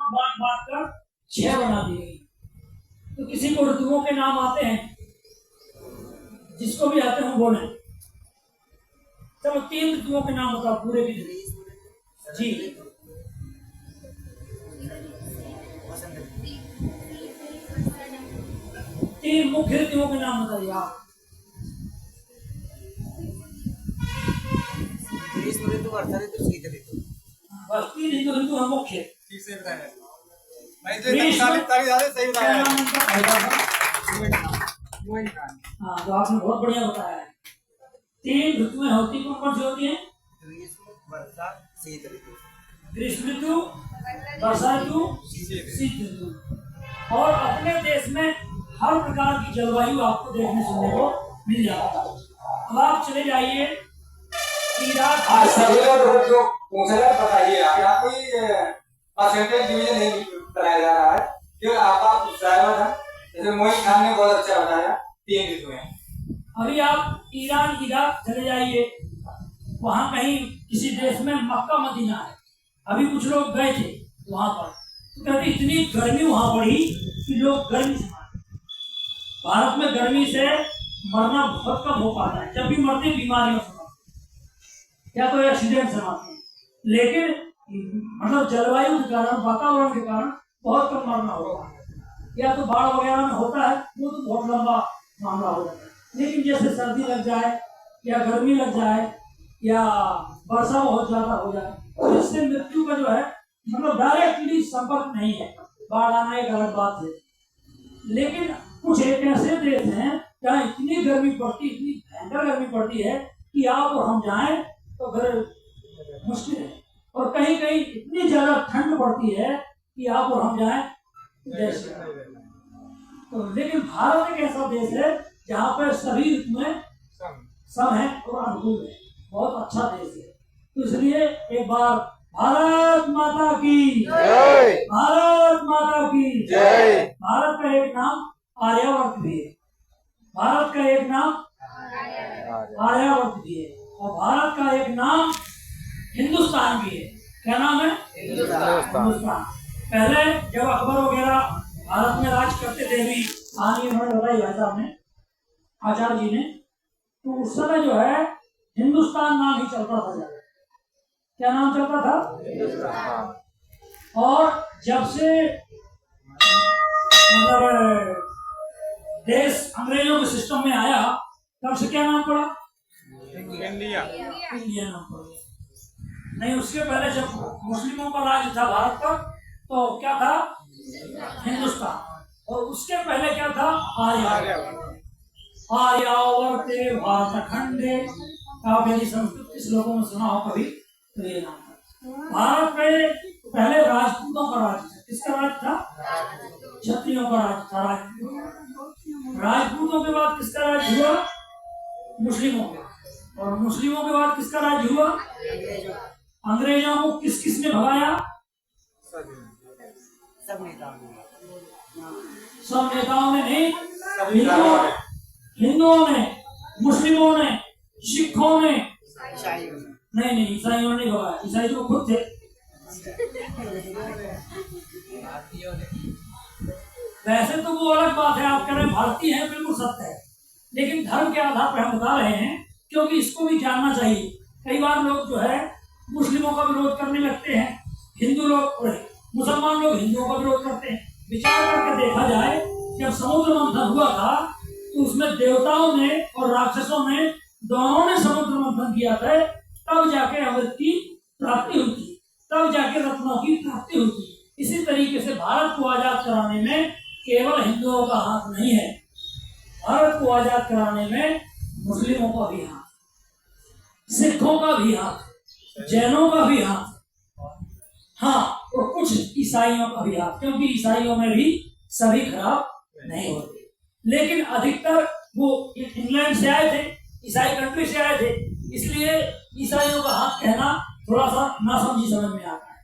बांट बांट कर 6 बना दी गई। तो किसी को ऋतुओं के नाम आते हैं, जिसको भी आते हैं बोले। चलो 3 ऋतुओं के नाम बताओ पूरे की जी। 3 मुख्य ऋतुओं के नाम बताइए आप। ग्रीष्म ऋतु, वर्षा ऋतु, शीत ऋतु। बस 3 ऋतु है मुख्य। ठीक से बताया भाई, सही बताया। हाँ, तो आपने बहुत बढ़िया बताया है। 3 ऋतुएं होती कौन कौन सी होती हैं? ग्रीष्म, वर्षा, शीत ऋतु। ग्रीष्म ऋतु, वर्षा ऋतु, शीत ऋतु। और अपने देश में हर प्रकार की जलवायु आपको देखने सुनने को मिल जाता है। अब आप चले जाइए इराक। सभी लोग जो पूछा जाए बताइए, यहाँ कोई परसेंटेज डिवीजन नहीं कराया जा रहा है, क्योंकि आप सहमत हैं। जैसे मोइन खान ने बहुत अच्छा बताया 3 ऋतुएं। अभी आप ईरान इराक चले जाइए, वहाँ कहीं किसी देश में मक्का मदीना है, अभी कुछ लोग गए थे वहाँ पर, तो कहते इतनी गर्मी वहाँ पड़ी कि लोग गर्मी से मारे। भारत में गर्मी से मरना बहुत कम हो पाता है, जब भी मरते बीमारियों से या तो एक्सीडेंट से मारते हैं, लेकिन मतलब जलवायु के कारण, वातावरण के कारण बहुत कम मरना होता है। या तो बाढ़ वगैरह में होता है, वो तो बहुत लंबा मामला हो जाता है। लेकिन जैसे सर्दी लग जाए या गर्मी लग जाए या वर्षा बहुत ज्यादा हो जाए, तो इससे मृत्यु का जो है मतलब डायरेक्टली संपर्क नहीं है। बाढ़ आना एक अलग बात है, लेकिन कुछ एक ऐसे देश हैं जहाँ इतनी गर्मी पड़ती, इतनी भयंकर गर्मी पड़ती है कि आप और हम जाएं तो फिर मुश्किल है। और कहीं कहीं इतनी ज्यादा ठंड पड़ती है कि आप और हम जाएं जैसे। तो लेकिन भारत एक ऐसा देश है जहाँ पर सभी ऋतुएं सम है और अनुकूल है, बहुत अच्छा देश है। तो इसलिए एक बार भारत माता की जय, भारत माता की जय। भारत का एक नाम आर्यावर्त भी है, भारत का एक नाम आर्यावर्त भी है, और भारत का एक नाम हिंदुस्तान भी है। क्या नाम है? हिंदुस्तान। पहले जब अकबर वगैरह भारत में राज करते थे, भी कहानी उन्होंने बताई भाई साहब ने, आचार्य जी ने, तो उस समय जो है हिंदुस्तान नाम ही चलता था ज्यादा। क्या नाम चलता था? हिंदुस्तान। और जब से मतलब देश अंग्रेजों के सिस्टम में आया, तब से क्या नाम पड़ा? इंडिया। इंडिया नाम पड़ा। नहीं, उसके पहले जब मुस्लिमों का राज था भारत पर, तो क्या था? हिंदुस्तान। और उसके पहले क्या था? आर्यावर्त। आर्यावर्ते भारतखंडे। आप यदि संस्कृत के श्लोकों में सुना हो कभी तो ये नाम था। भारत में पहले राजपूतों का राज था। किसका राज था? क्षत्रियों का राज था। राजपूतों के बाद किसका राज हुआ? मुस्लिमों का। और मुस्लिमों के बाद किसका राज हुआ? अंग्रेजों को किस किस ने भगाया? सब नेताओं ने नहीं, हिंदुओं ने, मुस्लिमों ने, सिखों ने, नहीं ईसाइयों ने नहीं भगाया, ईसाई तो खुद थे। वैसे तो वो अलग बात है, आप कह रहे हैं भारतीय हैं, बिल्कुल सत्य है, लेकिन धर्म के आधार पर हम बता रहे हैं, क्योंकि इसको भी जानना चाहिए। कई बार लोग जो है मुस्लिमों का विरोध करने लगते हैं, हिंदू लोग, मुसलमान लोग हिंदुओं का विरोध करते हैं। विचार करके देखा जाए, जब समुद्र मंथन हुआ था तो उसमें देवताओं ने और राक्षसों ने दोनों ने समुद्र मंथन किया था, तब जाके अमृत की प्राप्ति हुई थी, तब जाके रत्नों की प्राप्ति हुई थी। इसी तरीके से भारत को आजाद कराने में केवल हिंदुओं का हाथ नहीं है, भारत को आजाद कराने में मुस्लिमों का भी हाथ, सिखों का भी हाथ, जैनों का भी हाथ, हाँ, और कुछ ईसाइयों का भी हाथ, क्योंकि ईसाइयों में भी सभी खराब नहीं होते, लेकिन अधिकतर वो इंग्लैंड से आए थे, ईसाई कंट्री से आए थे, इसलिए ईसाइयों का हाथ कहना थोड़ा सा नासमझी समझ में आता है।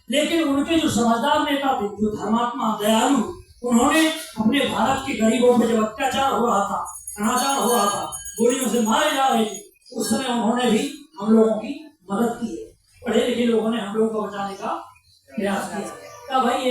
लेकिन उनके जो समझदार नेता थे, जो धर्मात्मा, दयालु, उन्होंने अपने भारत के गरीबों पर जब अत्याचार हो रहा था, अनाचार हो रहा था, गोलियों से मारे जा रहे थे, उस समय उन्होंने भी हम लोगों की मदद की है। पढ़े लिखे लोगों ने हम लोगों को बचाने का प्रयास किया। का भाई